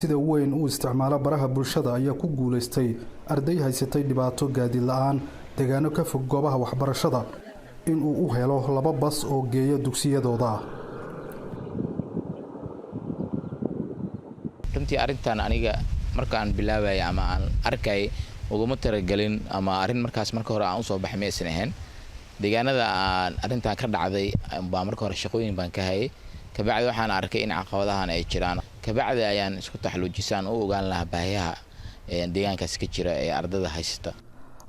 sida weyn u isticmaala baraha bulshada ayaa ku guuleystay arday haysatay dhibaato gaadiid la'aan deegaano ka fog goobaha waxbarashada in uu u helo 2 bas oo geeya dugsiyadooda. runtii arintan aniga markaan bilaabay ama aan arkay uguma taragelin ama arin markaas marka hore aan u soo baxay meesan ahayn deegaanada aan arintan ka dhacday baa marka hore shaqooyin baan ka hayay kabacdi waxaan arkay in caqabadahan ay jiraan kabacdi ayaan isku taxaluujisaan oo ogaan lahaa baahiyaha deegaankaas ka jira ee ardada haysta.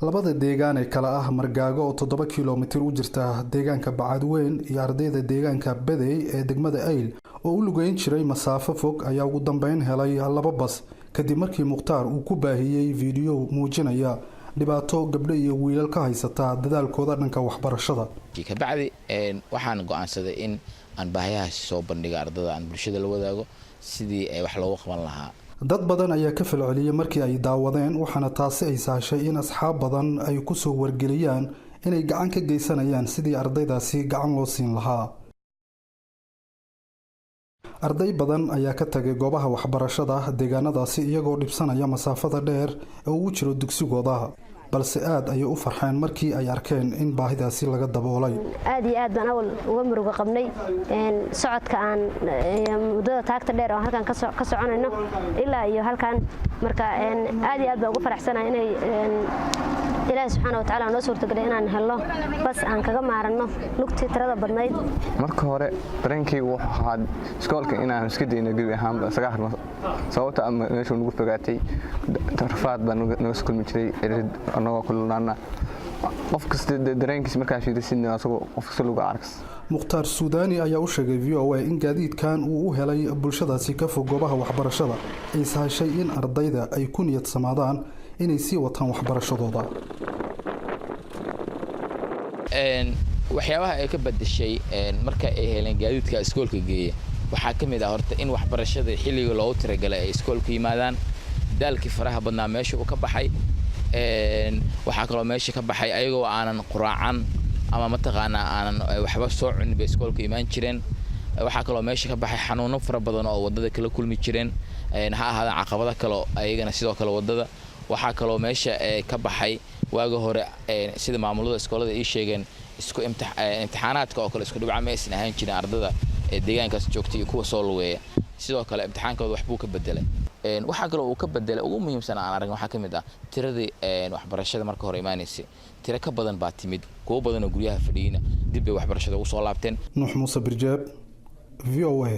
labada deegaan ee kala ah Margaago oo 7 kiiloomitir u jirta deegaanka Bacadweyn iyo ardayda deegaanka Baday ee degmada Ayl oo u lugeyn jiray masaafo fog ayaa ugu dambeyn helay 2 bas kadib markii Muqtaar uu ku baahiyay video muujinaya dhibaato gabdho iyo wiilal ka haysata dadaalkooda dhanka waxbarashada. kabacdi waxaan go'aansaday in aan baahiyaha soo bandhigo ardada aan bulshada la wadaago sidii ay wax loogu qaban lahaa. dad badan ayaa ka falceliyay markii ay daawadeen waxaana taasi ay saashay in asxaab badan ay ku soo wargeliyaan inay gacan ka geysanayaan sidii ardaydaasi gacan loo siin lahaa. arday badan ayaa ka tagay goobaha waxbarashada deegaanadaasi iyagoo dhibsanaya masaafada dheer ee uu jiro dugsigooda balse aad ay u farxeen markii ay arkeen in baahidaasi laga daboolay. aad iyo aad baan uga murugo qabnay socodka aan mudada taagta dheer oo halkan ka soconayno ilaa iyo halkan marka aad iyo aad baan ugu faraxsanahay inay Ilaahay subhanahu wa ta'ala noo suurtagelay inaan helno bas aan kaga maarano lugtii tirada badnayd. marka hore dareenkii uu ahaa iskoolka inaan iska deeyno gabi ahaan sagaarno sababta ama meesha ugu fogaatay tarfaad baan naga kulmi jiray anagoo kulanaana qof kasta dareenkiisa markaa fiirsinay asagoo qof kasta lagu arkas. Muqtaar Suudaani ayaa u sheegay VOA in gaadiidkan uu u helay bulshadaasi ka fog goobaha waxbarashada ay sahashay in ardayda ay ku niyad samaadaan inay sii wataan waxbarashadooda. waxyaabaha ay ka badashay marka ay heleen gaadiidka iskoolka geeya waxaa ka mid ah horta in waxbarashada xilliga loogu tiragalay ay iskoolka yimaadaan daalkii faraha badnaa meesha uu ka baxay waxaa kaloo meesha ka baxay ayagoo aanan quraacan ama mataqaanaa aanan waxba soo cunin bay iskoolka imaan jireen waxaa kaloo meesha ka baxay xanuuno fara badan oo wadada kala kulmi jireen ha ahaadaan caqabado kale ayagana sidoo kale wadada waxaa kaloo meesha ka baxay waaga hore sida maamulada iskoolada ay sheegeen isku imtixaanaadka oo kale isku dhibca ma aysan ahaan jirin ardada deegaankaas joogtay kuwa soo lugeeya sidoo kale imtixaankooda wax buu ka bedelay waxa kale oo uu ka bedelay ugu muhiimsan aan aragno waxa kamid ah tiradii waxbarashada marka hore imaanaysa tira ka badan baa timid kuwa badan oo guryaha fadhiyina dib bay waxbarashada ugu soo laabteen. Nuux Muuse Birjaab VOA